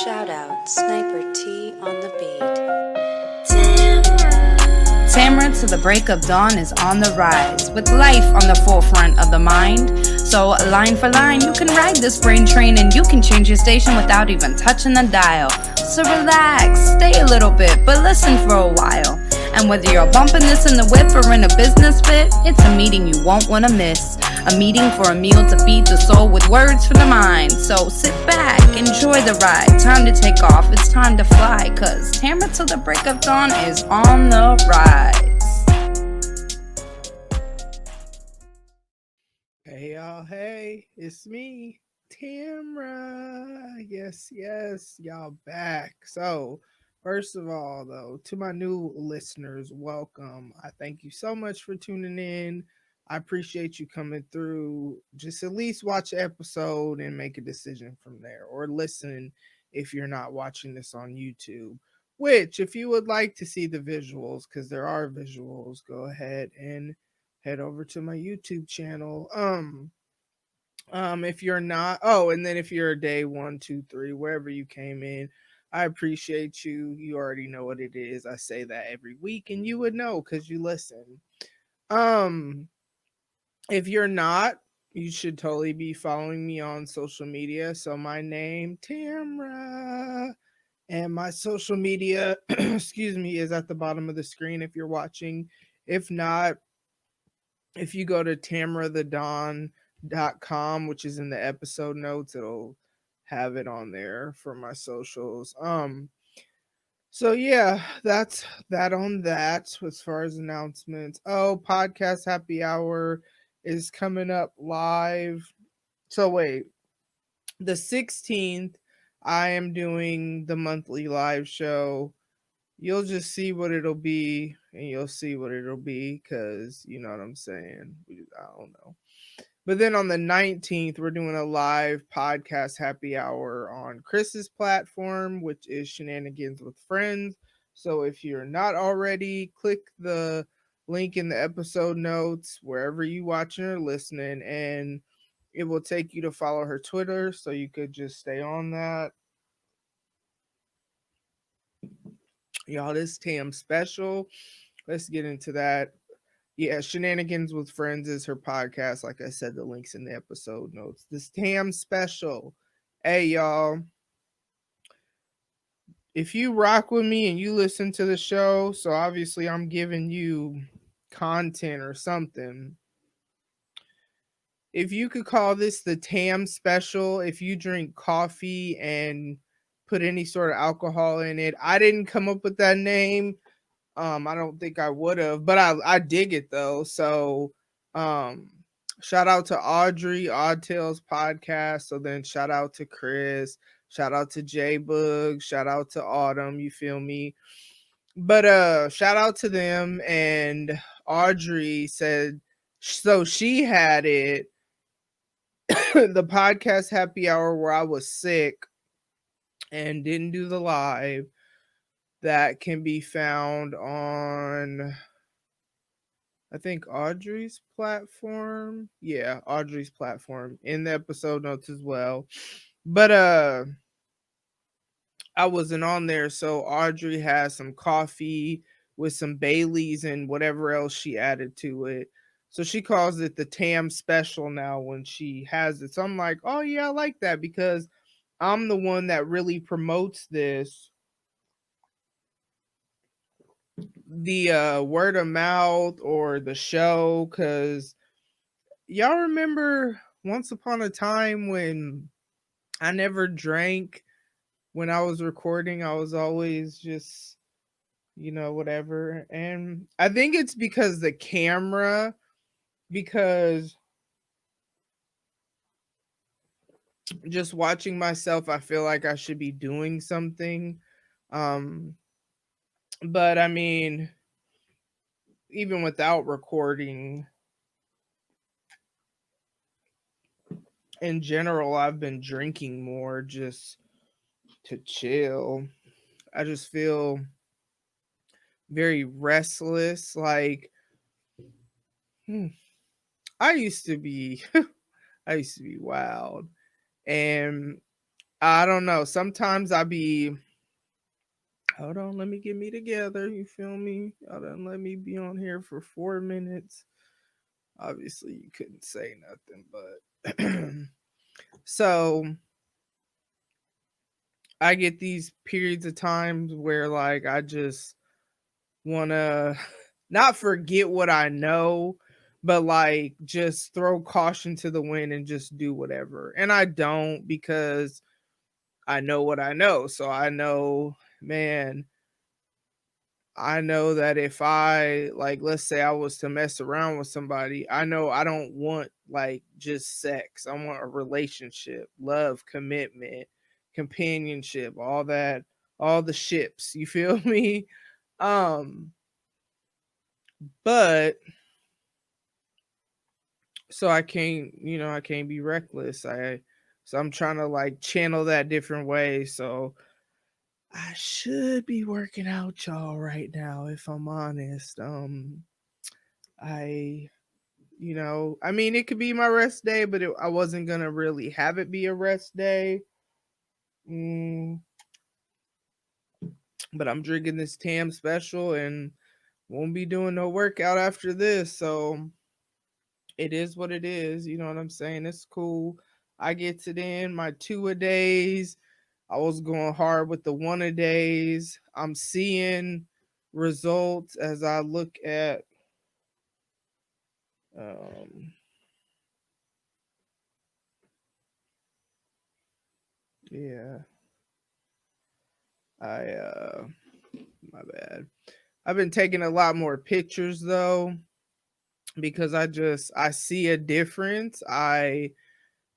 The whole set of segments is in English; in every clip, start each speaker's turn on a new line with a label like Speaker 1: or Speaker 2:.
Speaker 1: Shout out Sniper T on the beat.
Speaker 2: Tamara to the break of dawn is on the rise, with life on the forefront of the mind. So line for line, you can ride this brain train and you can change your station without even touching the dial. So relax, stay a little bit, but listen for a while. And whether you're bumping this in the whip or in a business fit, it's a meeting you won't want to miss. A meeting for a meal to feed the soul with words for the mind. So sit back, enjoy the ride. Time to take off, it's time to fly. Cause Tamara to the break of dawn is on the rise.
Speaker 3: Hey y'all, hey, it's me, Tamara. Yes, y'all back. So, first of all, though, to my new listeners, welcome. I thank you so much for tuning in. I appreciate you coming through. Just at least watch the episode and make a decision from there, or listen if you're not watching this on YouTube. Which, if you would like to see the visuals, because there are visuals, go ahead and head over to my YouTube channel. If you're not, oh, and then if you're day 1, 2, 3, wherever you came in, I appreciate you. You already know what it is. I say that every week, and you would know because you listen. Um, if you're not, you should totally be following me on social media. So my name, Tamra, and my social media, excuse me, is at the bottom of the screen if you're watching. If not, if you go to tamrathedon.com, which is in the episode notes, it'll have it on there for my socials. So yeah, that's that on that as far as announcements. Oh, podcast happy hour is coming up live. So wait, the 16th, I am doing the monthly live show. You'll just see what it'll be, and you'll see what it'll be, because you know what I'm saying. I don't know. But then on the 19th, we're doing a live podcast happy hour on Chris's platform, which is Shenanigans with Friends. So if you're not already, click the link in the episode notes wherever you watching or listening, and it will take you to follow her Twitter, so you could just stay on that. Y'all, this Tam Special. Let's get into that. Yeah, Shenanigans with Friends is her podcast. Like I said, the link's in the episode notes. This Tam Special. Hey, y'all. If you rock with me and you listen to the show, so obviously I'm giving you content or something. If you could call this the Tam Special, if you drink coffee and put any sort of alcohol in it, I didn't come up with that name. I don't think I would have, but I dig it though. So, um, shout out to Audrey, Odd Tales podcast. So then shout out to Chris, shout out to J Bug, shout out to Autumn. You feel me? But shout out to them. And Audrey said, so she had it, the podcast happy hour where I was sick and didn't do the live. That can be found on, I think, Audrey's platform. Yeah, Audrey's platform in the episode notes as well. But I wasn't on there, so Audrey has some coffee with some Baileys and whatever else she added to it. So she calls it the Tam Special now when she has it. So I'm like, oh yeah, I like that, because I'm the one that really promotes this, the word of mouth or the show, because y'all remember once upon a time when I never drank when I was recording. I was always just, whatever. And I think it's because the camera, because just watching myself, I feel like I should be doing something. Um, but I mean, even without recording, in general, I've been drinking more just to chill. I just feel very restless. Like, hmm, I used to be, I used to be wild, and I don't know. Sometimes I be, hold on, let me get me together. You feel me? Hold on, let me be on here for 4 minutes. Obviously, you couldn't say nothing, but so I get these periods of times where like I just want to not forget what I know, but like just throw caution to the wind and just do whatever. And I don't because I know what I know. So I know, man, I know that if I like, let's say I was to mess around with somebody, I know I don't want like just sex. I want a relationship, love, commitment, companionship, all that, all the ships. You feel me? Um, but so I can't, I can't be reckless. So I'm trying to like channel that different way. So I should be working out, y'all, right now, if I'm honest. I I mean, it could be my rest day, but I wasn't gonna really have it be a rest day. Mm, but I'm drinking this Tam Special and won't be doing no workout after this, so it is what it is. You know what I'm saying? It's cool. I get it in my 2 a days. I was going hard with the 1 a days. I'm seeing results as I look at um yeah, I my bad. I've been taking a lot more pictures though because I see a difference.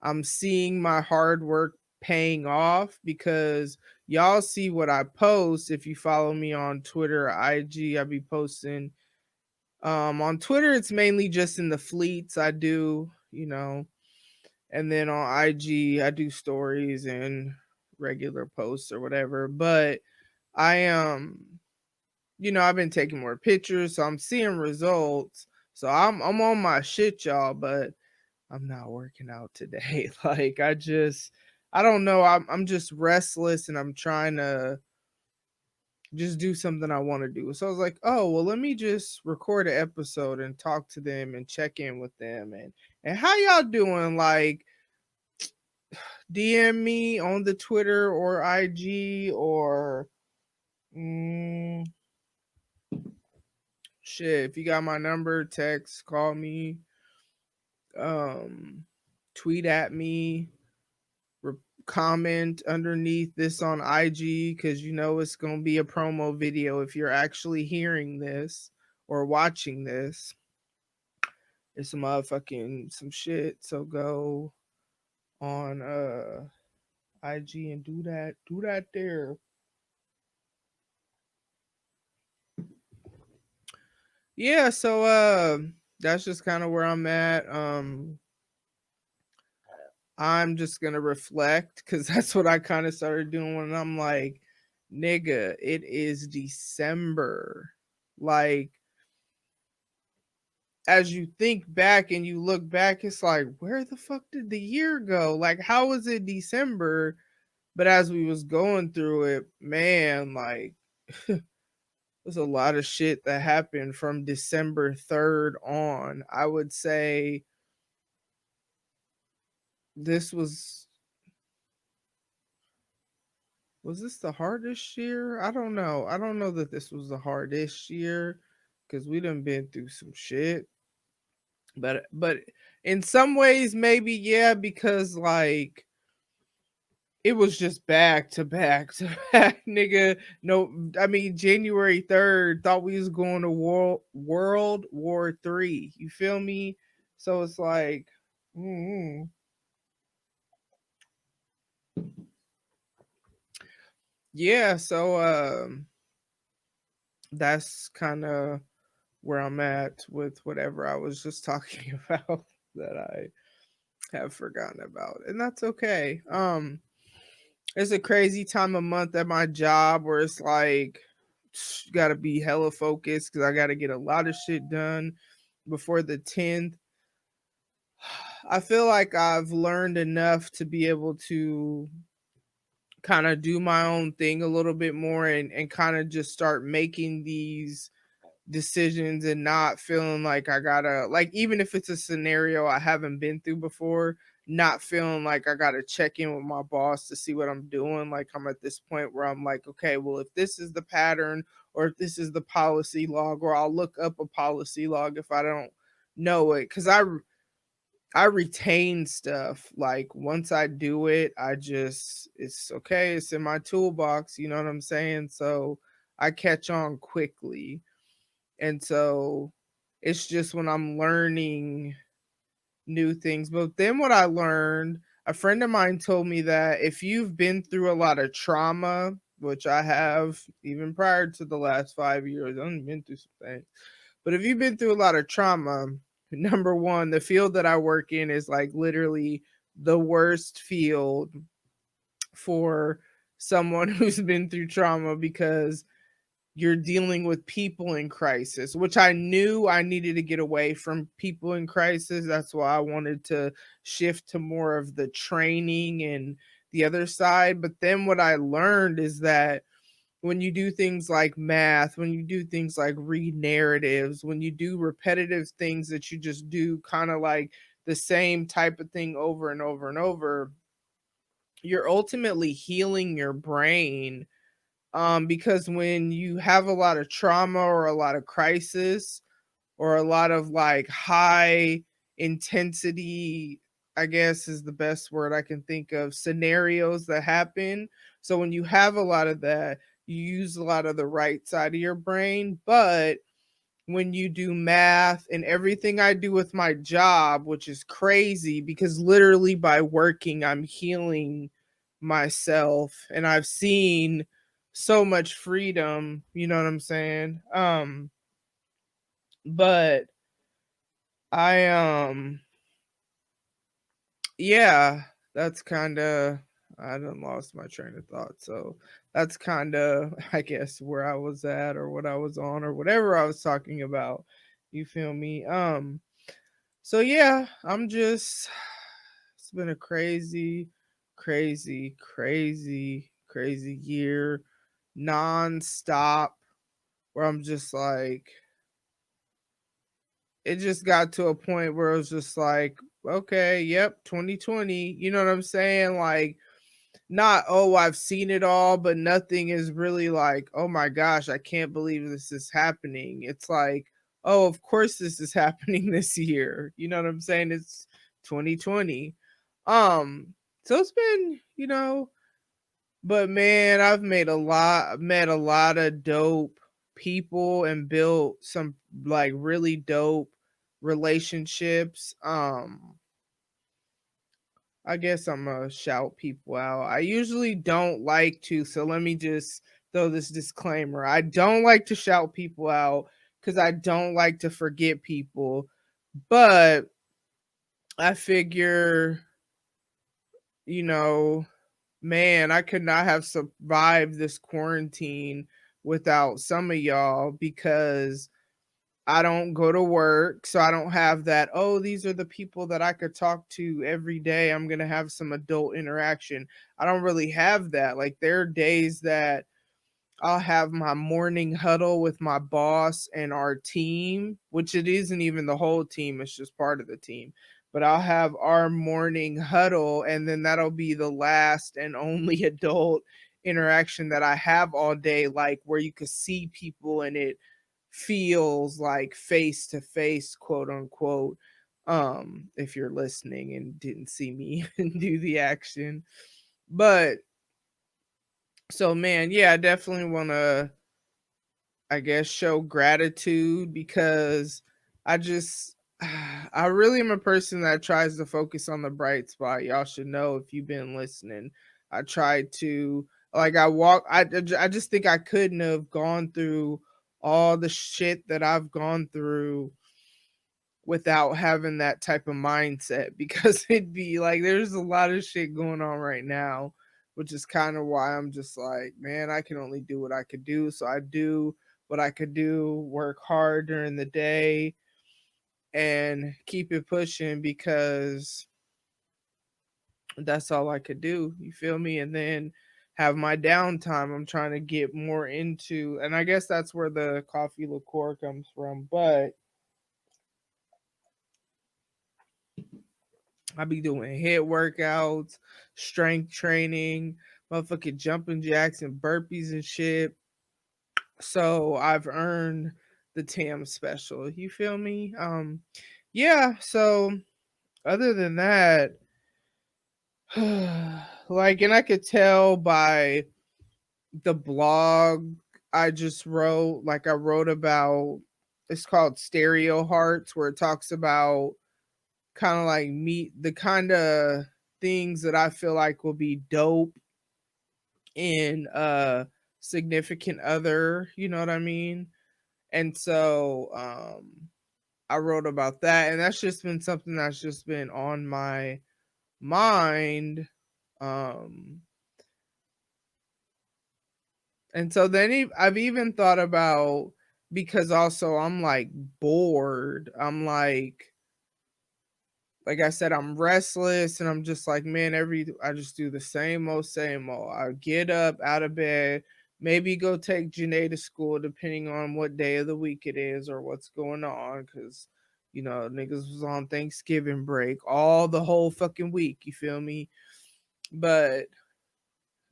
Speaker 3: I'm seeing my hard work paying off because y'all see what I post. If you follow me on Twitter or IG, I be posting on Twitter it's mainly just in the fleets I do, and then on IG I do stories and regular posts or whatever. But I I've been taking more pictures, so I'm seeing results. So I'm on my shit, y'all, but I'm not working out today. Like I don't know. I'm just restless and I'm trying to just do something I want to do. So I was like, oh well, let me just record an episode and talk to them and check in with them and how y'all doing? Like DM me on the Twitter or IG or mm, shit. If you got my number, text, call me, um, tweet at me, re- comment underneath this on IG because it's gonna be a promo video if you're actually hearing this or watching this. It's some motherfucking some shit. So go on IG and do that. Do that there. Yeah, so that's just kind of where I'm at. I'm just gonna reflect because that's what I kind of started doing when I'm like, nigga, it is December. Like, as you think back and you look back, it's like, where the fuck did the year go? Like, how was it December? But as we was going through it, man, like there's a lot of shit that happened from December 3rd on. I would say this was this the hardest year? I don't know. I don't know that this was the hardest year because we done been through some shit. But in some ways maybe yeah, because like it was just back to back to back, nigga. No, I mean January 3rd thought we was going to World War III. You feel me? So it's like, mm, yeah. So that's kind of where I'm at with whatever I was just talking about that I have forgotten about, and that's okay. It's a crazy time of month at my job where it's like got to be hella focused because I got to get a lot of shit done before the 10th. I feel like I've learned enough to be able to kind of do my own thing a little bit more, and kind of just start making these decisions and not feeling like I gotta, like, even if it's a scenario I haven't been through before, not feeling like I gotta check in with my boss to see what I'm doing. Like, I'm at this point where I'm like, okay, well, if this is the pattern, or if this is the policy log, or I'll look up a policy log if I don't know it. Cause I retain stuff. Like, once I do it, I just, it's okay, it's in my toolbox, you know what I'm saying? So I catch on quickly. And so it's just when I'm learning new things. But then what I learned, a friend of mine told me that if you've been through a lot of trauma, which I have, even prior to the last 5 years, I've been through some things. But if you've been through a lot of trauma, number one, the field that I work in is like literally the worst field for someone who's been through trauma, because you're dealing with people in crisis, which I knew I needed to get away from people in crisis. That's why I wanted to shift to more of the training and the other side. But then what I learned is that when you do things like math, when you do things like read narratives, when you do repetitive things that you just do kind of like the same type of thing over and over and over, you're ultimately healing your brain. Because when you have a lot of trauma or a lot of crisis or a lot of like high intensity, I guess is the best word I can think of, scenarios that happen. So when you have a lot of that, you use a lot of the right side of your brain. But when you do math and everything I do with my job, which is crazy because literally by working, I'm healing myself, and I've seen so much freedom, you know what I'm saying? But I yeah, that's kind of, I done lost my train of thought. So that's kind of I guess where I was at, or what I was on, or whatever I was talking about. You feel me? So yeah, I'm just, it's been a crazy, crazy, crazy, crazy year, non-stop, where I'm just like, it just got to a point where it was just like, okay, yep, 2020, you know what I'm saying? Like, not, oh, I've seen it all, but nothing is really like, oh my gosh, I can't believe this is happening. It's like, oh, of course this is happening this year. You know what I'm saying? It's 2020. Um, so it's been, but man, I've met a lot of dope people and built some like really dope relationships. I guess I'm gonna shout people out. I usually don't like to, so let me just throw this disclaimer. I don't like to shout people out because I don't like to forget people. But I figure, you know, man, I could not have survived this quarantine without some of y'all, because I don't go to work, so I don't have that, oh, these are the people that I could talk to every day. I'm going to have some adult interaction. I don't really have that. Like, there are days that I'll have my morning huddle with my boss and our team, which it isn't even the whole team, it's just part of the team. But I'll have our morning huddle, and then that'll be the last and only adult interaction that I have all day, like where you could see people and it feels like face to face, quote unquote. If you're listening and didn't see me do the action. But so man, yeah, I definitely want to, I guess, show gratitude, because I just I really am a person that tries to focus on the bright spot. Y'all should know if you've been listening. I try to, like, I just think I couldn't have gone through all the shit that I've gone through without having that type of mindset, because it'd be like there's a lot of shit going on right now, which is kind of why I'm just like, man, I can only do what I could do. So I do what I could do, work hard during the day and keep it pushing, because that's all I could do. You feel me? And then have my downtime. I'm trying to get more into, and I guess that's where the coffee liqueur comes from. But I be doing head workouts, strength training, motherfucking jumping jacks and burpees and shit. So I've earned the Tam Special. You feel me? Yeah. So other than that, like, and I could tell by the blog I just wrote, like I wrote about, it's called Stereo Hearts, where it talks about kind of like meet the kind of things that I feel like will be dope in a significant other, you know what I mean? And so I wrote about that, and that's just been something that's just been on my mind. Um and so then I've even thought about, because also I'm like bored. I'm like I said, I'm restless, and I'm just like, man, I just do the same old. I get up out of bed, maybe go take Janae to school, depending on what day of the week it is or what's going on, because niggas was on Thanksgiving break all the whole fucking week. You feel me? But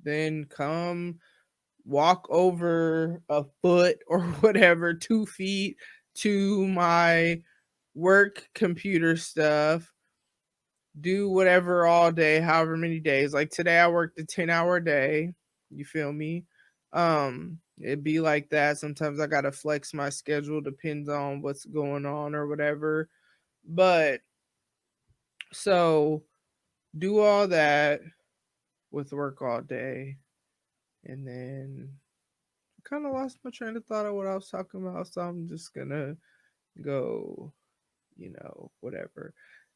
Speaker 3: then come walk over a foot or whatever, 2 feet to my work computer stuff, do whatever all day, however many days. Like today I worked a 10-hour day. You feel me? It'd be like that. Sometimes I gotta flex my schedule, depends on what's going on or whatever. But so do all that with work all day, and then kind of lost my train of thought of what I was talking about. So I'm just gonna go, whatever.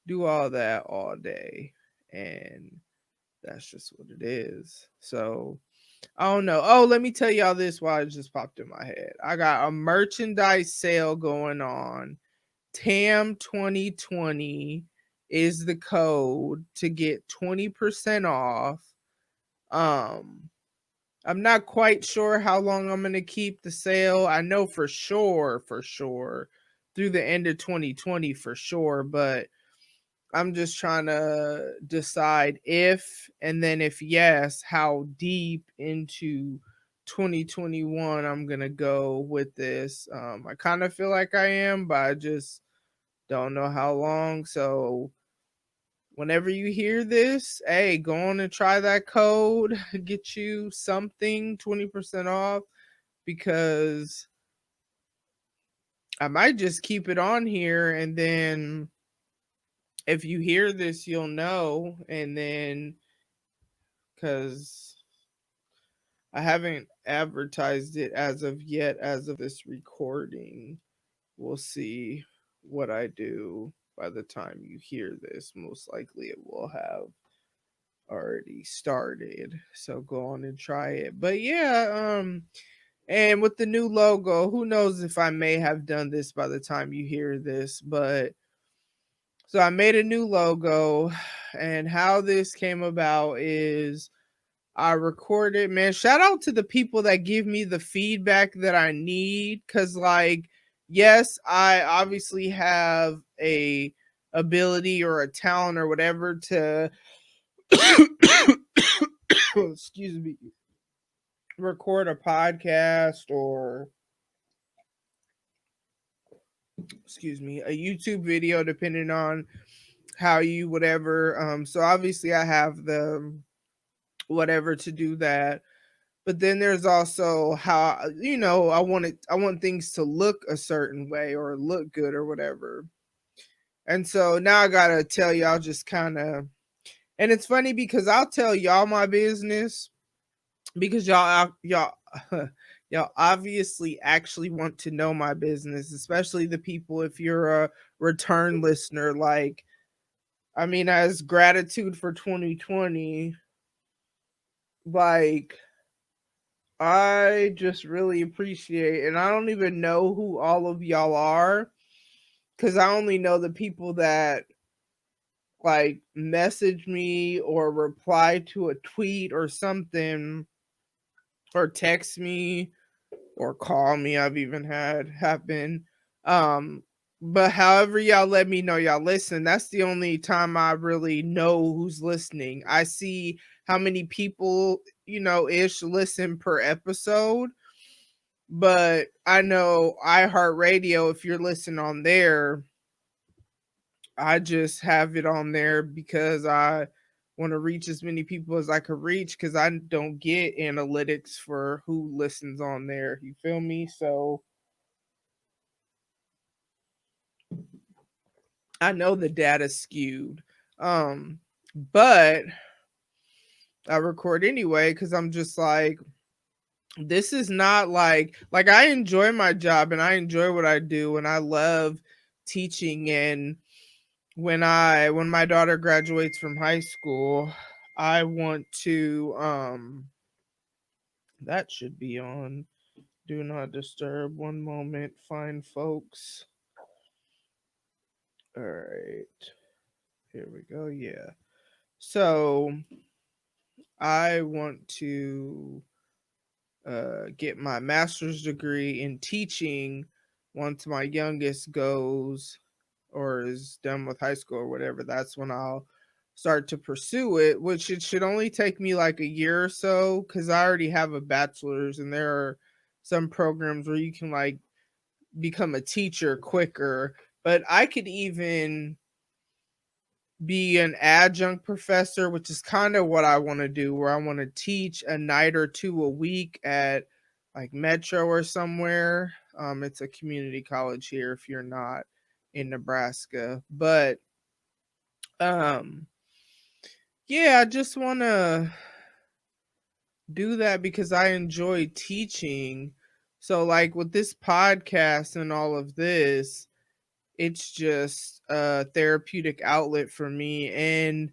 Speaker 3: Do all that all day, and that's just what it is. So I don't know. Oh, let me tell y'all this while it just popped in my head. I got a merchandise sale going on. TAM 2020 is the code to get 20% off. Um I'm not quite sure how long I'm going to keep the sale. I know for sure through the end of 2020 for sure, but I'm just trying to decide if, and then if yes, how deep into 2021 I'm going to go with this. I kind of feel like I am, but I just don't know how long. So whenever you hear this, hey, go on and try that code, get you something 20% off, because I might just keep it on here, and then if you hear this, you'll know. And then, because I haven't advertised it as of yet, as of this recording, we'll see what I do by the time you hear this. Most likely it will have already started, so go on and try it. But yeah, and with the new logo, who knows if I may have done this by the time you hear this. But so I made a new logo, and how this came about is I recorded, man, shout out to the people that give me the feedback that I need, cuz like, yes, I obviously have a ability or a talent or whatever to excuse me, record a podcast, or excuse me, a YouTube video, depending on how you whatever. So obviously I have the whatever to do that. But then there's also how, I want things to look a certain way or look good or whatever. And so now I gotta tell y'all, just kind of, and it's funny because I'll tell y'all my business, because y'all y'all obviously actually want to know my business, especially the people, if you're a return listener. Like, I mean, as gratitude for 2020, like, I just really appreciate, and I don't even know who all of y'all are, because I only know the people that like message me or reply to a tweet or something or text me or call me. I've even had happen. Um, but however y'all let me know y'all listen, that's the only time I really know who's listening. I see how many people, ish listen per episode, but I know iHeartRadio, if you're listening on there, I just have it on there because I want to reach as many people as I could reach because I don't get analytics for who listens on there. You feel me? So I know the data's skewed. But I record anyway because I'm just like, this is not like I enjoy my job and I enjoy what I do and I love teaching. And when my daughter graduates from high school, I want to that should be on do not disturb. One moment, fine folks. All right. Here we go. Yeah. So I want to get my master's degree in teaching once my youngest goes or is done with high school or whatever. That's when I'll start to pursue it, which it should only take me like a year or so because I already have a bachelor's and there are some programs where you can like become a teacher quicker. But I could even be an adjunct professor, which is kind of what I want to do, where I want to teach a night or two a week at like Metro or somewhere. It's a community college here if you're not in Nebraska. But um, yeah, I just want to do that because I enjoy teaching. So, like with this podcast and all of this, it's just a therapeutic outlet for me. And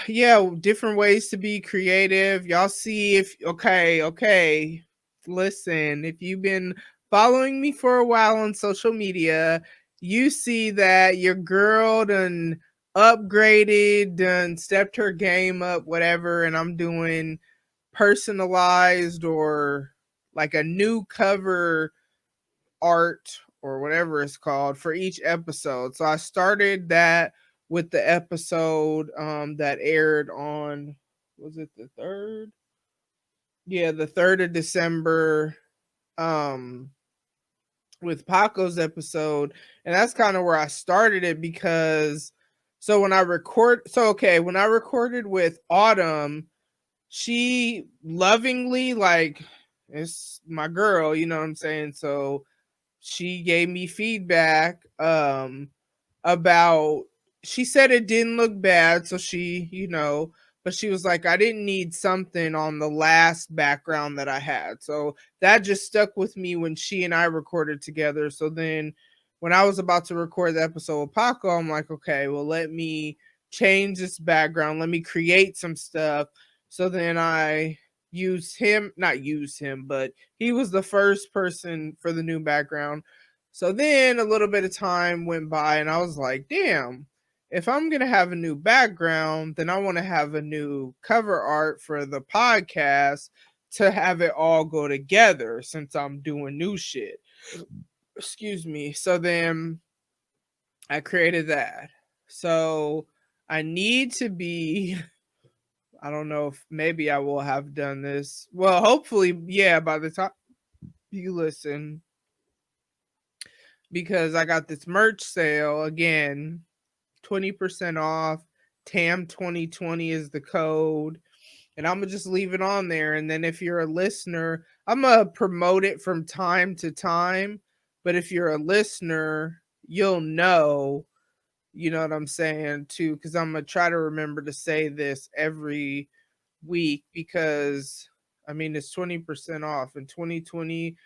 Speaker 3: yeah, different ways to be creative. Y'all see if okay. Listen, if you've been following me for a while on social media, you see that your girl done upgraded, done stepped her game up, whatever, and I'm doing personalized or like a new cover art or whatever it's called for each episode. So I started that with the episode that aired on, was it the 3rd? Yeah, the 3rd of December um with Paco's episode. And that's kind of where I started it because when I recorded with Autumn, she lovingly, like, it's my girl, you know what I'm saying? So she gave me feedback about, she said it didn't look bad, so but she was like, I didn't need something on the last background that I had. So that just stuck with me when she and I recorded together. So then when I was about to record the episode with Paco, I'm like, okay, well, let me change this background, let me create some stuff. So then I not use him, but he was the first person for the new background. So then a little bit of time went by and I was like, damn, if I'm going to have a new background, then I want to have a new cover art for the podcast to have it all go together since I'm doing new shit. Excuse me. So then I created that. So I need to be, I don't know if maybe I will have done this. Well, hopefully, yeah, by the time you listen, because I got this merch sale again, 20% off. Tam 2020 is the code. And I'm gonna just leave it on there. And then if you're a listener, I'm gonna promote it from time to time. But if you're a listener, you'll know, you know what I'm saying, too, because I'm gonna try to remember to say this every week because I mean it's 20% off in 2020.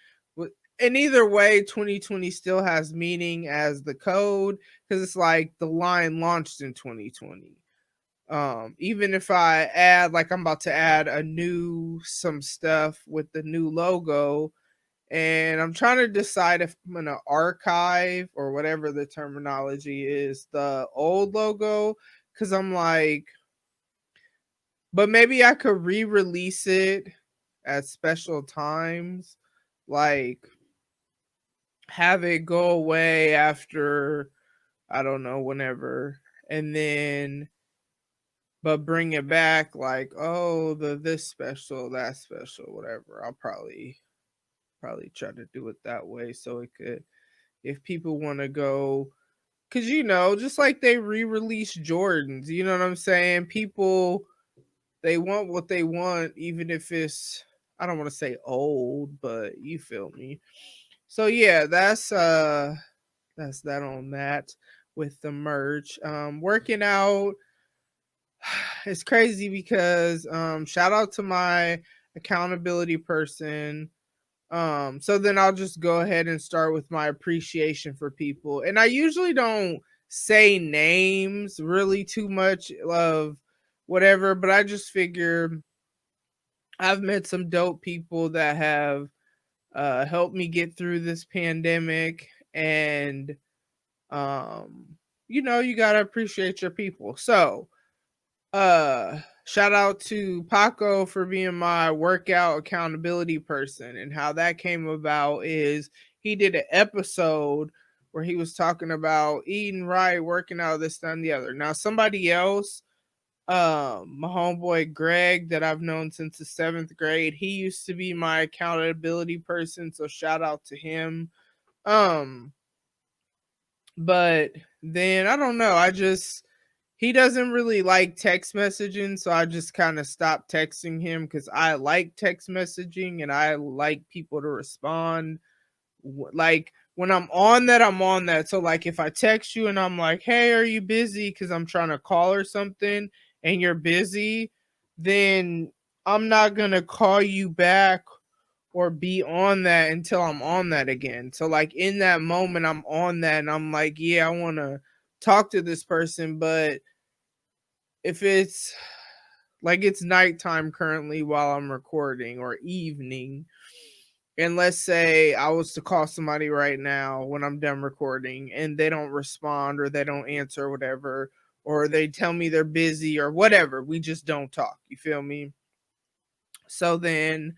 Speaker 3: And either way, 2020 still has meaning as the code because it's like the line launched in 2020. Even if I add, like, I'm about to add some stuff with the new logo, and I'm trying to decide if I'm gonna archive or whatever the terminology is, the old logo, because I'm like, but maybe I could re-release it at special times, like have it go away after, I don't know, whenever, and then but bring it back like, oh, the this special, that special, whatever. I'll probably try to do it that way so it could, if people want to go, because just like they re-release Jordans, you know what I'm saying, people, they want what they want, even if it's, I don't want to say old, but you feel me. So yeah, that's that on that with the merch. Working out, it's crazy because shout out to my accountability person. So then I'll just go ahead and start with my appreciation for people. And I usually don't say names really too much of whatever, but I just figure I've met some dope people that have helped me get through this pandemic, and you got to appreciate your people. So, shout out to Paco for being my workout accountability person. And how that came about is he did an episode where he was talking about eating right, working out, this, that, and the other. Now somebody else, my homeboy Greg, that I've known since the 7th grade, he used to be my accountability person, so shout out to him. Um but then I don't know, he doesn't really like text messaging, so I just kind of stopped texting him because I like text messaging and I like people to respond. Like when I'm on that, I'm on that. So like if I text you and I'm like, "Hey, are you busy?" because I'm trying to call or something, and you're busy, then I'm not gonna call you back or be on that until I'm on that again. So like in that moment, I'm on that and I'm like, yeah, I want to talk to this person, but if it's like it's nighttime currently while I'm recording, or evening, and let's say I was to call somebody right now when I'm done recording and they don't respond or they don't answer or whatever, or they tell me they're busy or whatever, we just don't talk. You feel me? So then,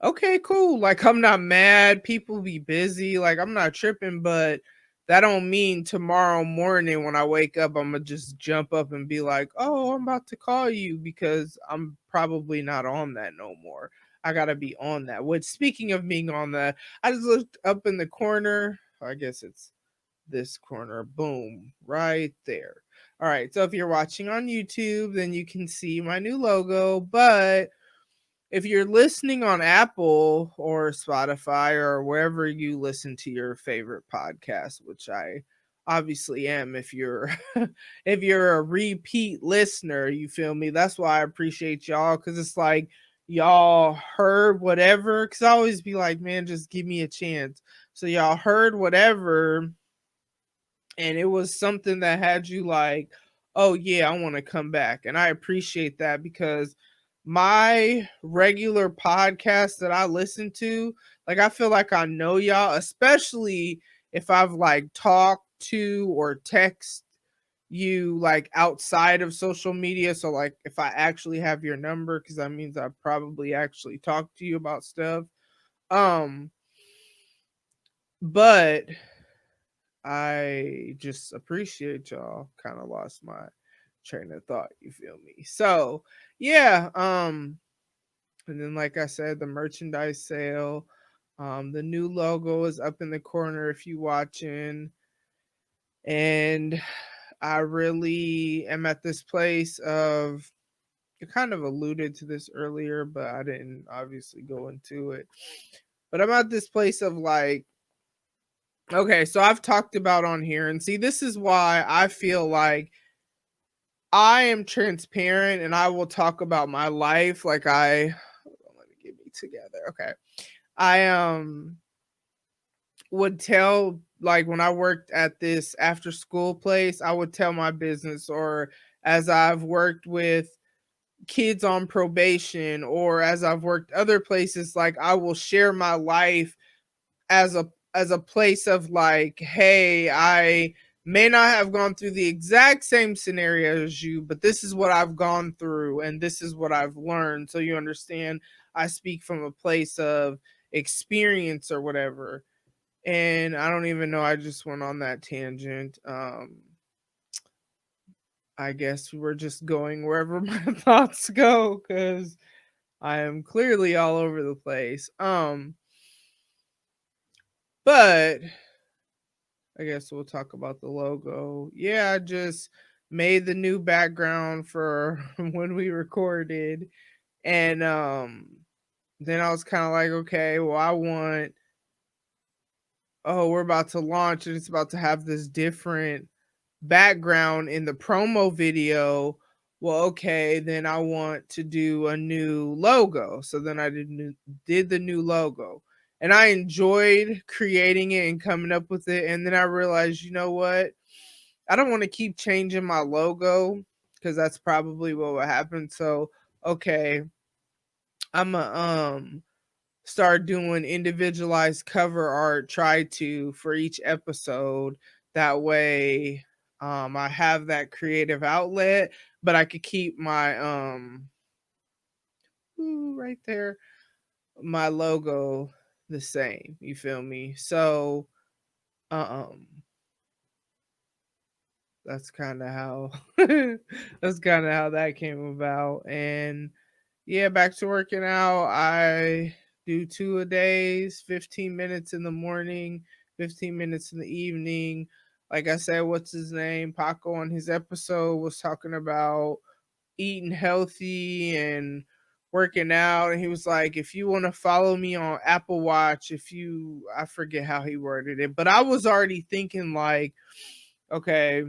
Speaker 3: okay, cool. Like I'm not mad. People be busy. Like I'm not tripping, but that don't mean tomorrow morning when I wake up, I'm gonna just jump up and be like, "Oh, I'm about to call you," because I'm probably not on that no more. I gotta be on that. Which, speaking of being on that, I just looked up in the corner. I guess it's this corner. Boom, right there. All right. So if you're watching on YouTube, then you can see my new logo, but if you're listening on Apple or Spotify or wherever you listen to your favorite podcast, which I obviously am, if you're if you're a repeat listener, you feel me? That's why I appreciate y'all, because it's like y'all heard whatever, because I always be like, man, just give me a chance. So y'all heard whatever, and it was something that had you like, oh yeah, I want to come back. And I appreciate that, because my regular podcast that I listen to, like I feel like I know y'all, especially if I've like talked to or text you like outside of social media. So like if I actually have your number, because that means I probably actually talked to you about stuff. Um, but I just appreciate y'all. Kind of lost my train of thought, you feel me? So, yeah, and then like I said, the merchandise sale, the new logo is up in the corner if you watching. And I really am at this place of, you kind of alluded to this earlier, but I didn't obviously go into it. But I'm at this place of like, okay, so I've talked about on here, and see, this is why I feel like I am transparent and I will talk about my life. Like let me get me together. Okay. I would tell, like when I worked at this after school place, I would tell my business, or as I've worked with kids on probation, or as I've worked other places, like I will share my life as a place of like, hey, I may not have gone through the exact same scenario as you, but this is what I've gone through and this is what I've learned, so you understand. I speak from a place of experience or whatever. And I don't even know, I just went on that tangent. I guess we're just going wherever my thoughts go because I am clearly all over the place. But I guess we'll talk about the logo. Yeah, I just made the new background for when we recorded. And then I was kind of like, okay, well, I want, oh, we're about to launch and it's about to have this different background in the promo video. Well, okay, then I want to do a new logo. So then I did the new logo. And I enjoyed creating it and coming up with it. And then I realized, you know what? I don't want to keep changing my logo because that's probably what would happen. So, okay, I'm a start doing individualized cover art, try to, for each episode. That way I have that creative outlet, but I could keep my right there, my logo the same. You feel me? So um that's kind of how that's kind of how that came about. And yeah, back to working out. I do 2 a days, 15 minutes in the morning, 15 minutes in the evening. Like I said, what's his name? Paco on his episode was talking about eating healthy and working out. And he was like, if you want to follow me on Apple Watch, I forget how he worded it, but I was already thinking, like, okay,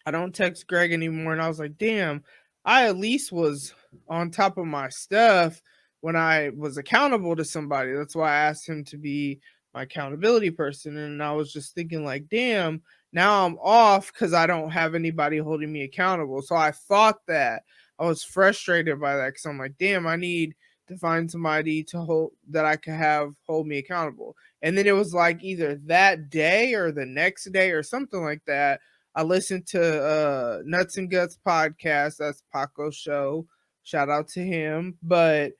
Speaker 3: I don't text Greg anymore. And I was like, damn, I at least was on top of my stuff when I was accountable to somebody. That's why I asked him to be my accountability person. And I was just thinking, like, damn, now I'm off because I don't have anybody holding me accountable. So I thought that I was frustrated by that because I'm like, damn, I need to find somebody to hold that I could have hold me accountable. And then it was like either that day or the next day or something like that. I listened to Nuts and Guts podcast. That's Paco's show. Shout out to him. But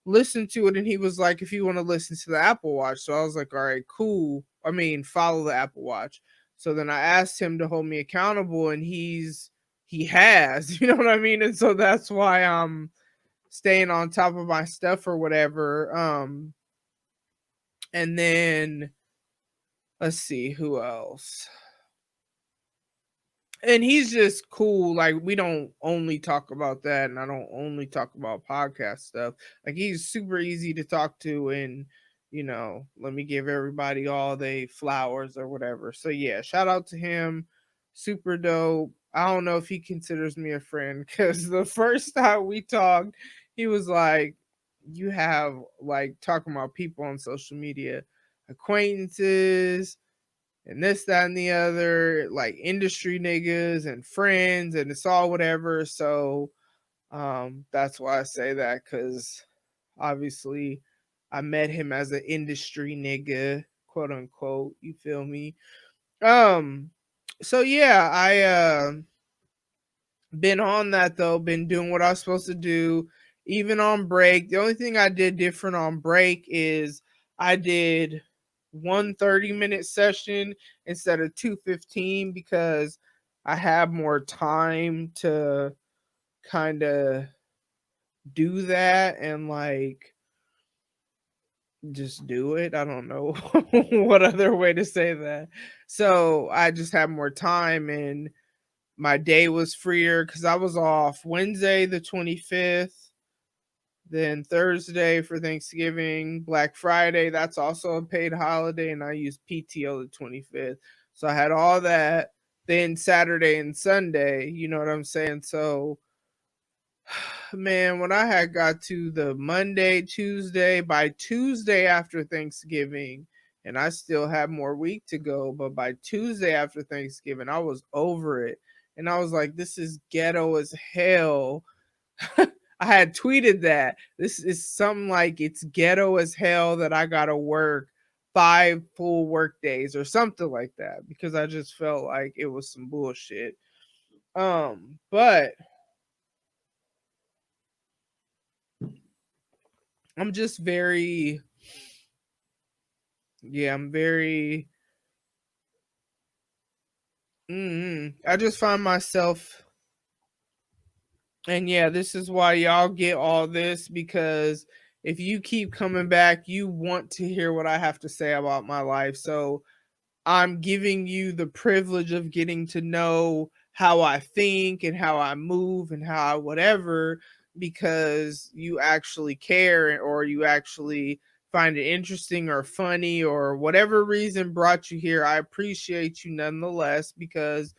Speaker 3: listened to it and he was like, if you want to listen to the Apple Watch. So I was like, all right, cool. I mean, follow the Apple Watch. So then I asked him to hold me accountable and he has, you know what I mean? And so that's why I'm staying on top of my stuff or whatever. And then let's see who else. And he's just cool. Like, we don't only talk about that, and I don't only talk about podcast stuff. Like, he's super easy to talk to, and let me give everybody all they flowers or whatever. So yeah, shout out to him. Super dope. I don't know if he considers me a friend because the first time we talked, he was like, you have, like, talking about people on social media, acquaintances and this, that, and the other, like industry niggas and friends, and it's all whatever. So that's why I say that, because obviously I met him as an industry nigga, quote unquote. You feel me? Um, so yeah, I been on that though, been doing what I was supposed to do, even on break. The only thing I did different on break is I did 1 30-minute session instead of 2 15 because I have more time to kind of do that and like just do it. I don't know what other way to say that. So I just have more time and my day was freer because I was off Wednesday the 25th, then Thursday for Thanksgiving, Black Friday, that's also a paid holiday, and I used PTO the 25th. So I had all that. Then Saturday and Sunday, you know what I'm saying? So, man, when I had got to the Monday, Tuesday, by Tuesday after Thanksgiving, and I still had more week to go, but by Tuesday after Thanksgiving, I was over it. And I was like, this is ghetto as hell. I had tweeted that. This is something like it's ghetto as hell that I gotta work 5 full work days or something like that because I just felt like it was some bullshit. But I'm just very, yeah, I'm very, I just find myself, and yeah, this is why y'all get all this, because if you keep coming back, you want to hear what I have to say about my life. So I'm giving you the privilege of getting to know how I think and how I move and how I whatever, because you actually care, or you actually find it interesting or funny, or whatever reason brought you here. I appreciate you nonetheless, because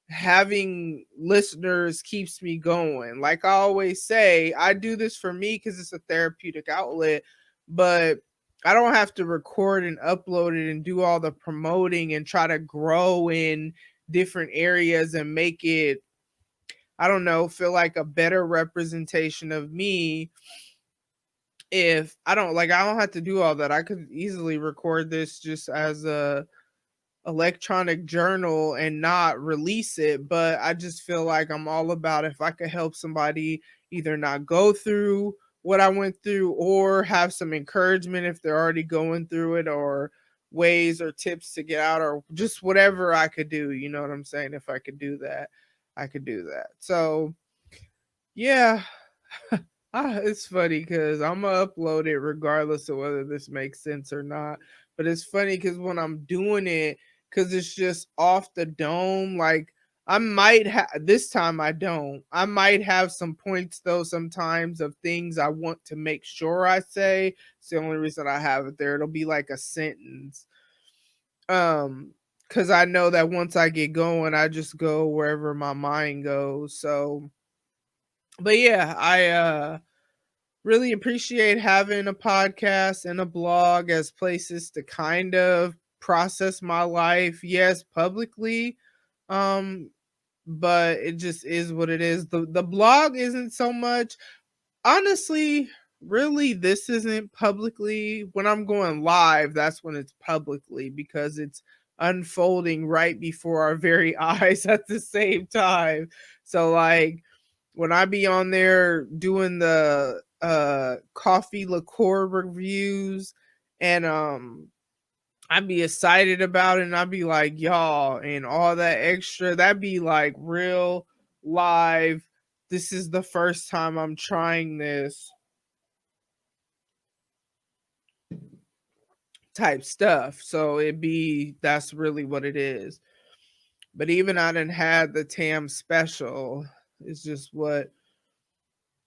Speaker 3: having listeners keeps me going. Like I always say, I do this for me because it's a therapeutic outlet, but I don't have to record and upload it and do all the promoting and try to grow in different areas and make it, I don't know, feel like a better representation of me. If I don't have to do all that. I could easily record this just as a electronic journal and not release it, but I just feel like I'm all about, if I could help somebody either not go through what I went through, or have some encouragement if they're already going through it, or ways or tips to get out, or just whatever I could do, you know what I'm saying? If I could do that, I could do that. So yeah, it's funny because I'm gonna upload it regardless of whether this makes sense or not. But it's funny because when I'm doing it, because it's just off the dome, like I might have this time, I don't. I might have some points though sometimes of things I want to make sure I say. It's the only reason I have it there. It'll be like a sentence. Um, because I know that once I get going, I just go wherever my mind goes. So, but yeah, I really appreciate having a podcast and a blog as places to kind of process my life. Yes, publicly, um, but it just is what it is. The blog isn't so much, honestly. Really, this isn't publicly. When I'm going live, that's when it's publicly, because it's unfolding right before our very eyes at the same time. So like when I be on there doing the coffee liqueur reviews, and I'd be excited about it, and I'd be like, y'all, and all that extra, that'd be like real live. This is the first time I'm trying this type stuff. So that's really what it is. But even I didn't had the Tam Special, is just what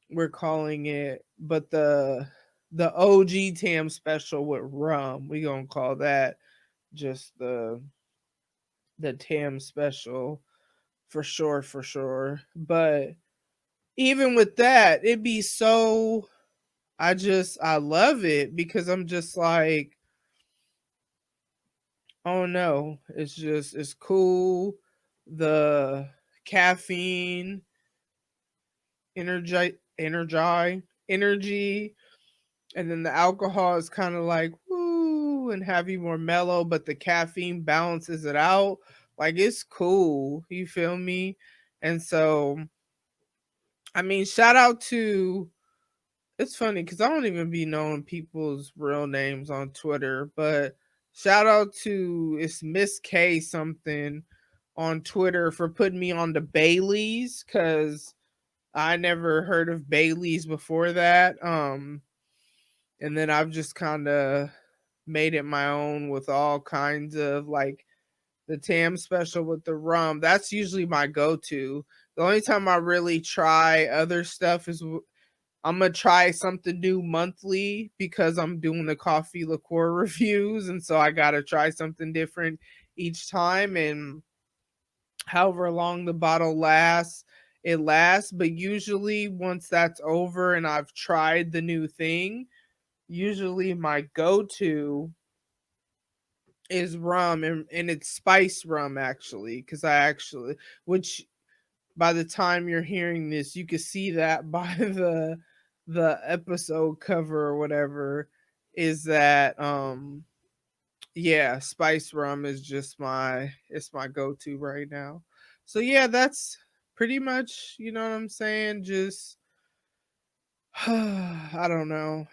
Speaker 3: we're calling it. But the OG Tam Special with rum, we gonna call that just the Tam Special for sure, for sure. But even with that, it'd be so, I love it, because I'm just like, oh no, it's cool. The caffeine, energy, and then the alcohol is kind of like woo and heavy, more mellow, but the caffeine balances it out. Like it's cool, you feel me? And so, I mean, shout out to, it's funny because I don't even be knowing people's real names on Twitter, but shout out to, it's Miss K something on Twitter, for putting me on the Baileys, because I never heard of Baileys before that. And then I've just kind of made it my own with all kinds of, like, the Tam Special with the rum. That's usually my go-to. The only time I really try other stuff is I'm gonna try something new monthly, because I'm doing the coffee liqueur reviews, and so I gotta try something different each time. And however long the bottle lasts, it lasts. But usually, once that's over and I've tried the new thing, usually my go-to is rum, and it's spice rum, actually, because I actually, which by the time you're hearing this, you can see that by the episode cover or whatever, is that yeah, spice rum is just it's my go-to right now. So yeah, that's pretty much, you know what I'm saying, just I don't know.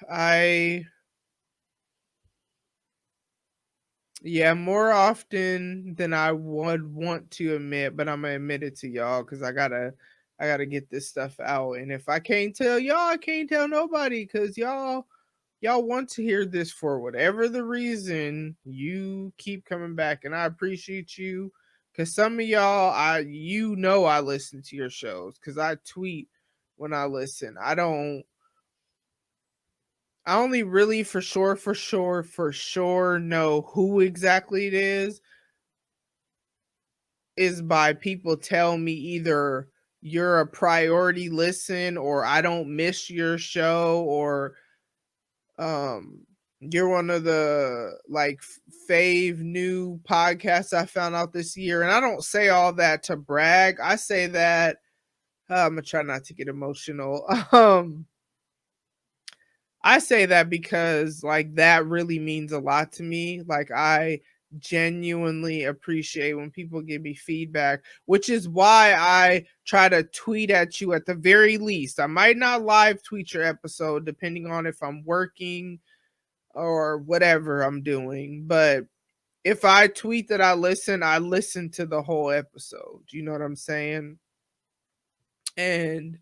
Speaker 3: Yeah, more often than I would want to admit, but I'm gonna admit it to y'all because I gotta get this stuff out. And if I can't tell y'all, I can't tell nobody because y'all want to hear this for whatever the reason. You keep coming back, and I appreciate you because some of y'all, I listen to your shows because I tweet when I listen. I only really for sure know who exactly it is by people tell me either you're a priority listen or I don't miss your show or um you're one of the like fave new podcasts I found out this year. And I don't say all that to brag. I say that I'm gonna try not to get emotional. I say that because like that really means a lot to me. Like I genuinely appreciate when people give me feedback, which is why I try to tweet at you at the very least. I might not live tweet your episode depending on if I'm working or whatever I'm doing, but if I tweet that I listen to the whole episode. You know what I'm saying? And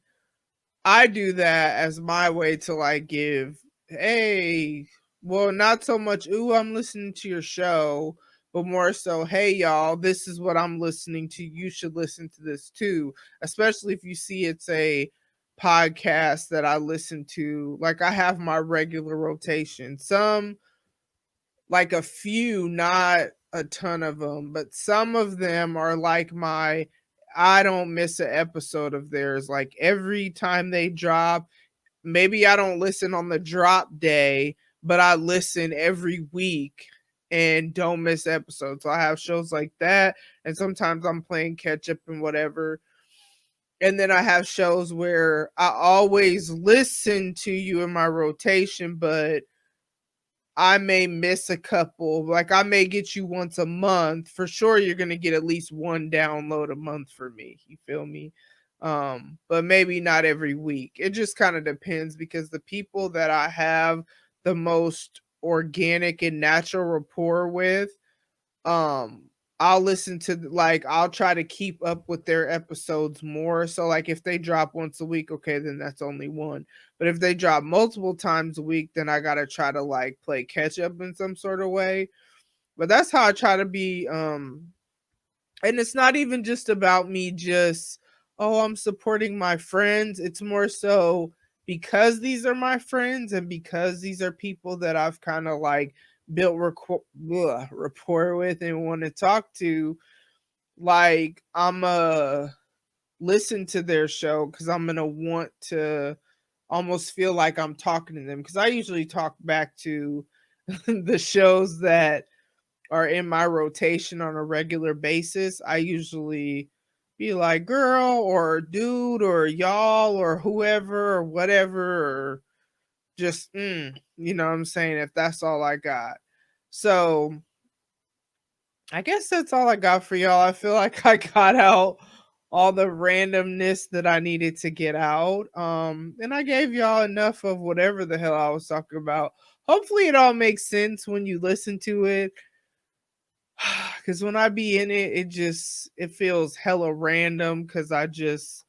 Speaker 3: I do that as my way to like give, hey, well, not so much, ooh, I'm listening to your show, but more so, hey, y'all, this is what I'm listening to. You should listen to this too, especially if you see it's a podcast that I listen to. Like I have my regular rotation. Some, like a few, not a ton of them, but some of them are like I don't miss an episode of theirs. Like every time they drop, maybe I don't listen on the drop day, but I listen every week and don't miss episodes. So I have shows like that, and sometimes I'm playing catch up and whatever. And then I have shows where I always listen to you in my rotation, but I may miss a couple. Like I may get you once a month. For sure you're going to get at least one download a month for me. You feel me? But maybe not every week. It just kind of depends because the people that I have the most organic and natural rapport with, um I'll listen to like I'll try to keep up with their episodes more. So like if they drop once a week, okay, then that's only one. But if they drop multiple times a week, then I got to try to like play catch up in some sort of way. But that's how I try to be and it's not even just about me just, oh, I'm supporting my friends. It's more so because these are my friends and because these are people that I've kind of like built rapport with and want to talk to. Like I'm listen to their show because I'm gonna want to almost feel like I'm talking to them because I usually talk back to the shows that are in my rotation on a regular basis. I usually be like, girl or dude or y'all or whoever or whatever, or just, you know what I'm saying? If that's all I got. So I guess that's all I got for y'all. I feel like I got out all the randomness that I needed to get out. And I gave y'all enough of whatever the hell I was talking about. Hopefully it all makes sense when you listen to it. Cause when I be in it, it feels hella random because I just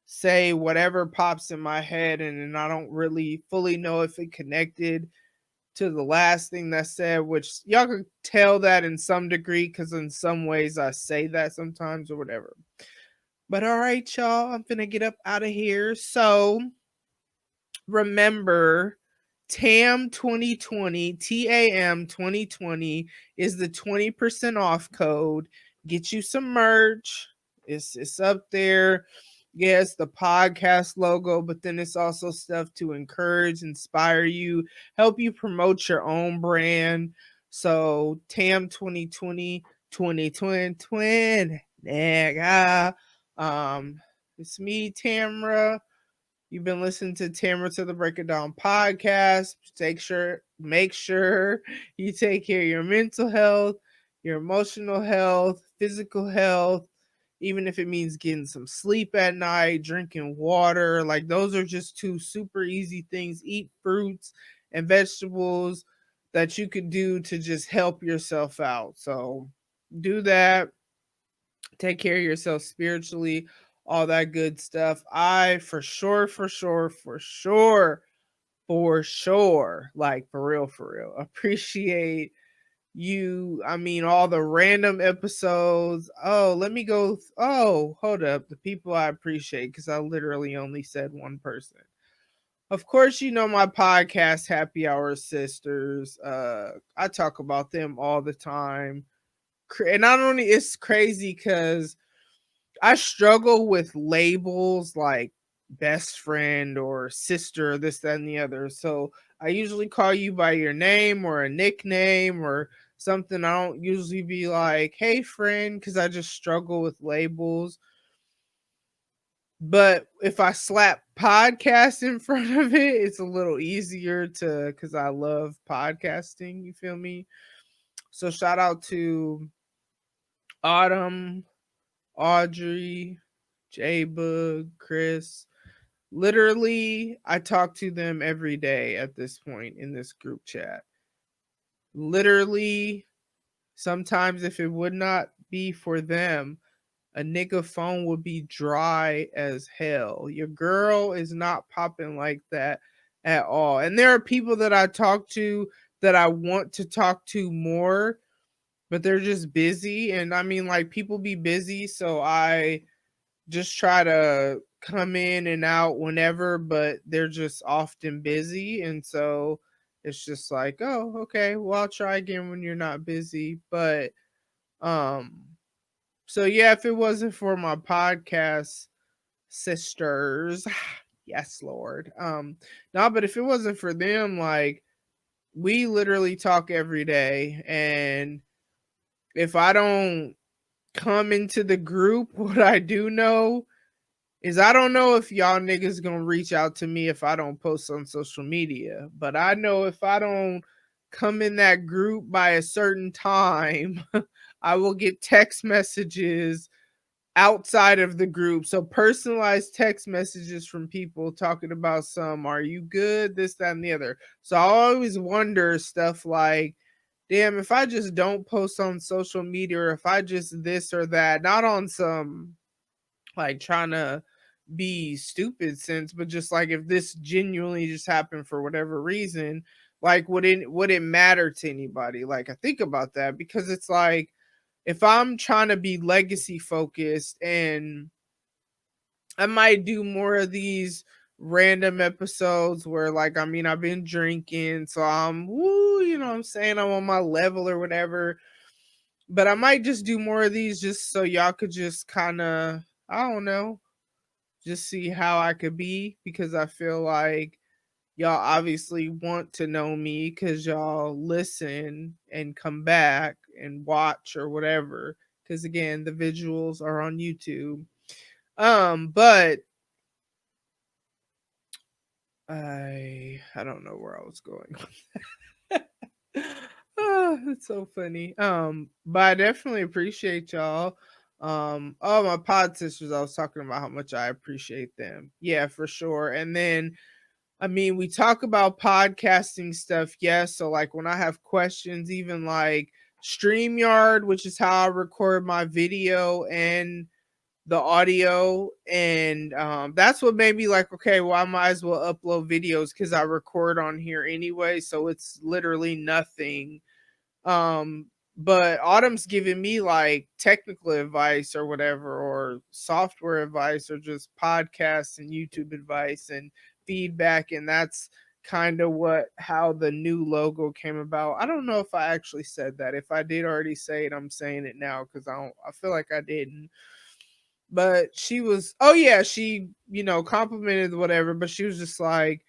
Speaker 3: say whatever pops in my head and then I don't really fully know if it connected to the last thing that's said, which y'all can tell that in some degree because in some ways I say that sometimes or whatever. But all right, y'all, I'm gonna get up out of here. So remember, TAM 2020, TAM 2020 is the 20% off code. Get you some merch. It's up there. Yes, the podcast logo, but then it's also stuff to encourage, inspire you, help you promote your own brand. So TAM 2020, 2020, nigga. It's me, Tamra. You've been listening to Tamara to the Break It Down podcast. Make sure you take care of your mental health, your emotional health, physical health, even if it means getting some sleep at night, drinking water. Like those are just two super easy things. Eat fruits and vegetables that you could do to just help yourself out. So do that. Take care of yourself spiritually, all that good stuff. I for sure, like for real, appreciate you. I mean, all the random episodes. Oh, let me go. Oh, hold up. The people I appreciate, because I literally only said one person. Of course, you know my podcast, Happy Hour Sisters. I talk about them all the time. And not only it's crazy because I struggle with labels like best friend or sister, this, that, and the other. So I usually call you by your name or a nickname or something. I don't usually be like, hey, friend, because I just struggle with labels. But if I slap podcast in front of it, it's a little easier to, because I love podcasting. You feel me? So shout out to Autumn, Audrey, J Bug, Chris. Literally, I talk to them every day at this point in this group chat. Literally, sometimes if it would not be for them, a nigga phone would be dry as hell. Your girl is not popping like that at all. And there are people that I talk to that I want to talk to more, but they're just busy. And I mean, like, people be busy, so I just try to come in and out whenever, but they're just often busy. And so it's just like, oh, okay, well, I'll try again when you're not busy. But um so yeah, if it wasn't for my podcast sisters, yes, Lord. No, but if it wasn't for them, like, we literally talk every day. And if I don't come into the group, what I do know is I don't know if y'all niggas gonna reach out to me if I don't post on social media. But I know if I don't come in that group by a certain time, I will get text messages outside of the group. So personalized text messages from people talking about some, are you good? This, that, and the other. So I always wonder stuff like, damn, if I just don't post on social media, or if I just this or that, not on some like trying to be stupid sense, but just like if this genuinely just happened for whatever reason, like would it matter to anybody? Like I think about that because it's like if I'm trying to be legacy focused and I might do more of these random episodes where like I mean I've been drinking, so I'm woo, you know what I'm saying, I'm on my level or whatever. But I might just do more of these just so y'all could just kind of, I don't know, just see how I could be, because I feel like y'all obviously want to know me because y'all listen and come back and watch or whatever. Because again, the visuals are on YouTube. But I don't know where I was going. Oh, it's so funny. But I definitely appreciate y'all. Oh, my pod sisters, I was talking about how much I appreciate them. Yeah, for sure. And then I mean, we talk about podcasting stuff, yes. So like when I have questions, even like StreamYard, which is how I record my video and the audio, and that's what made me like, okay, well, I might as well upload videos because I record on here anyway, so it's literally nothing. um, but Autumn's giving me like technical advice or whatever, or software advice, or just podcasts and YouTube advice and feedback, and that's kind of what how the new logo came about. I don't know if I actually said that. If I did already say it, I'm saying it now because I feel like I didn't. But she was, oh yeah, she, complimented whatever, but she was just like,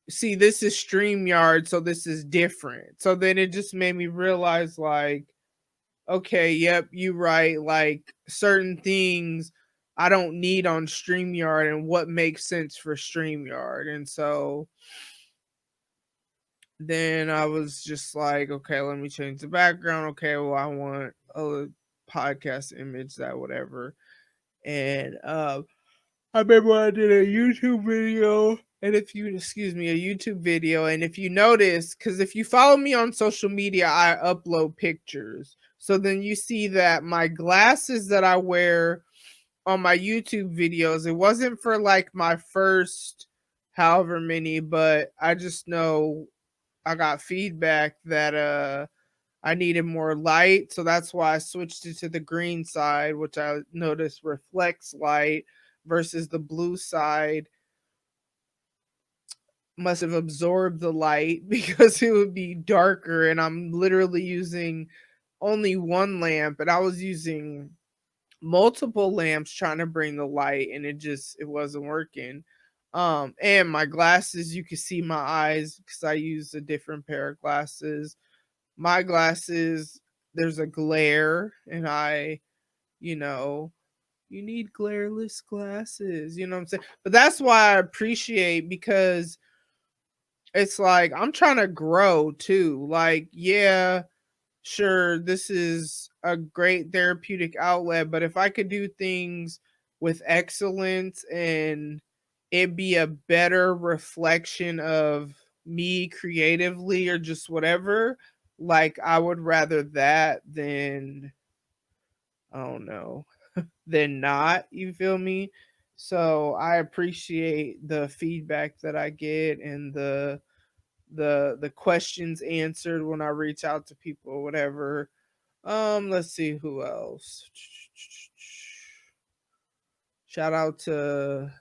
Speaker 3: see, this is StreamYard, so this is different. So then it just made me realize, like, okay, yep, you right. Like certain things I don't need on StreamYard and what makes sense for StreamYard. And so then I was just like, okay, let me change the background. Okay, well, I want a podcast image, that whatever. And I remember when I did a YouTube video, and if you excuse me, a YouTube video, and if you notice, because if you follow me on social media, I upload pictures. So then you see that my glasses that I wear on my YouTube videos, it wasn't for like my first however many, but I just know I got feedback that I needed more light, so that's why I switched it to the green side, which I noticed reflects light versus the blue side must have absorbed the light because it would be darker, and I'm literally using only one lamp, and I was using multiple lamps trying to bring the light, and it wasn't working. And my glasses, you can see my eyes because I use a different pair of glasses. My glasses, there's a glare, and you know, you need glareless glasses, you know what I'm saying? But that's why I appreciate, because it's like I'm trying to grow too. Like, yeah, sure, this is a great therapeutic outlet, but if I could do things with excellence and it be a better reflection of me creatively or just whatever, like I would rather that than, I don't know, than not, you feel me? So I appreciate the feedback that I get, and the questions answered when I reach out to people or whatever. Let's see who else. Shout out to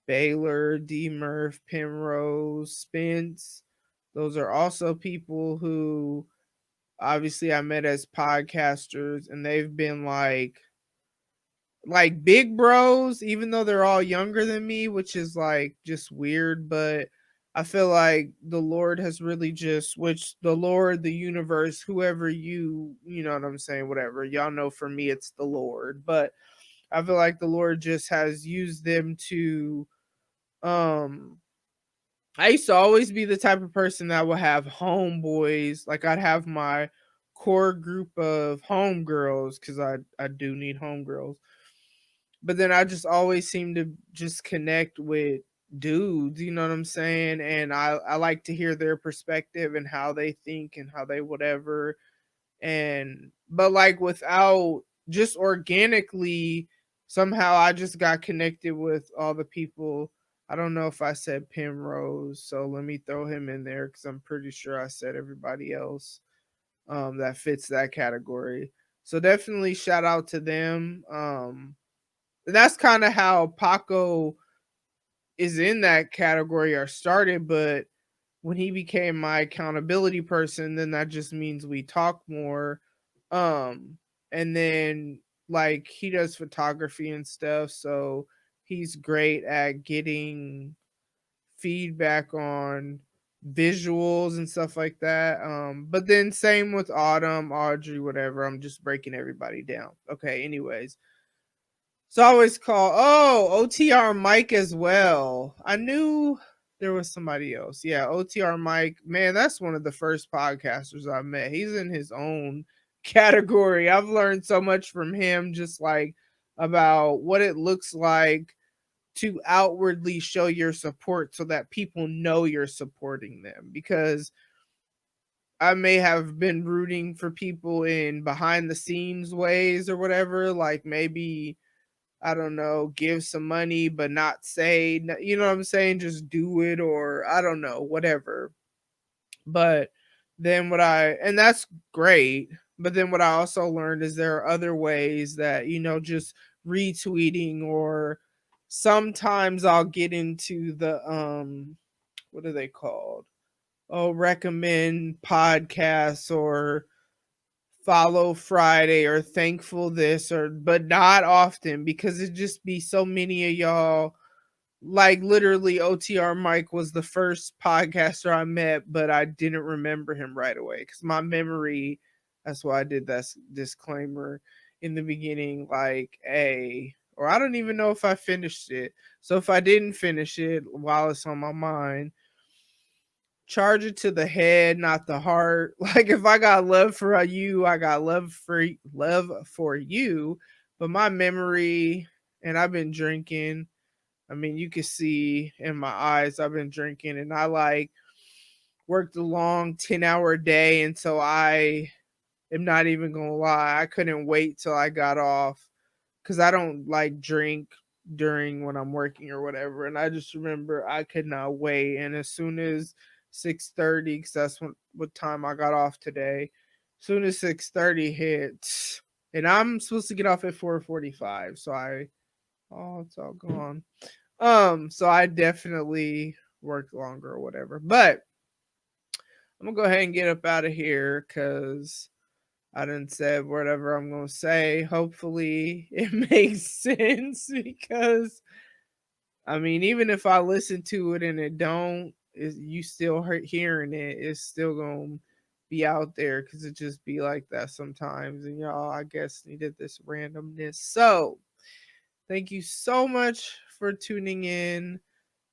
Speaker 3: Baylor, D Murph, Penrose, Spence. Those are also people who obviously I met as podcasters, and they've been like big bros, even though they're all younger than me, which is like just weird. But I feel like the Lord has really just, which the Lord, the universe, whoever you know what I'm saying, whatever. Y'all know for me it's the Lord. But I feel like the Lord just has used them to um I used to always be the type of person that would have homeboys. Like I'd have my core group of homegirls, because I do need homegirls, but then I just always seem to just connect with dudes, you know what I'm saying? And I like to hear their perspective and how they think and how they whatever. And but like without, just organically, somehow I just got connected with all the people. I don't know if I said Penrose, so let me throw him in there because I'm pretty sure I said everybody else that fits that category. So definitely shout out to them. That's kind of how Paco is in that category or started, but when he became my accountability person, then that just means we talk more. Um and then like he does photography and stuff, so he's great at getting feedback on visuals and stuff like that. But then same with Autumn, Audrey, whatever. I'm just breaking everybody down. Okay, anyways, so I always call, oh, OTR Mike as well. I knew there was somebody else. Yeah, OTR Mike. Man, that's one of the first podcasters I met. He's in his own category. I've learned so much from him, just like about what it looks like to outwardly show your support so that people know you're supporting them. Because I may have been rooting for people in behind the scenes ways or whatever, like maybe, I don't know, give some money but not say, you know what I'm saying? Just do it, or I don't know, whatever. But then and that's great. But then what I also learned is there are other ways that, just retweeting, or sometimes I'll get into the, what are they called? Oh, recommend podcasts, or follow Friday, or thankful this, or but not often, because it just be so many of y'all. Like literally OTR Mike was the first podcaster I met, but I didn't remember him right away because my memory, that's why I did that disclaimer in the beginning, like or I don't even know if I finished it. So if I didn't finish it while it's on my mind, charge it to the head, not the heart. Like if I got love for you, I got love for you. But my memory, and I've been drinking. I mean, you can see in my eyes, I've been drinking, and I like worked a long 10-hour day, and so I am not even gonna lie, I couldn't wait till I got off because I don't like drink during when I'm working or whatever. And I just remember I could not wait. And as soon as 6:30, because that's what time I got off today. As soon as 6:30 hits, and I'm supposed to get off at 4:45, so it's all gone. So I definitely worked longer or whatever. But I'm gonna go ahead and get up out of here because I done said whatever I'm gonna say. Hopefully it makes sense because I mean, even if I listen to it and it don't, you still hearing it, it's still gonna be out there because it just be like that sometimes. And y'all, I guess, needed this randomness. So thank you so much for tuning in.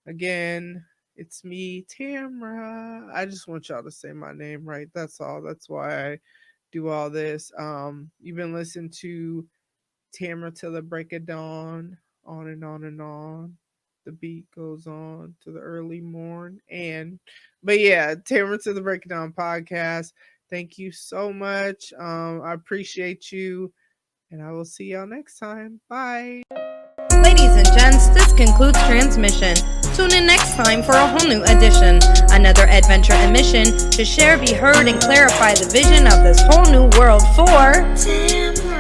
Speaker 3: Again, it's me, Tamra. I just want y'all to say my name right. That's all. That's why I do all this. You've been listening to Tamra till the break of dawn, on and on and on. The beat goes on to the early morn. But yeah, Tamra to the break of dawn podcast. Thank you so much. I appreciate you, and I will see y'all next time. Bye.
Speaker 2: Ladies and gents, this concludes transmission. Tune in next time for a whole new edition. Another adventure and mission to share, be heard, and clarify the vision of this whole new world for Tam.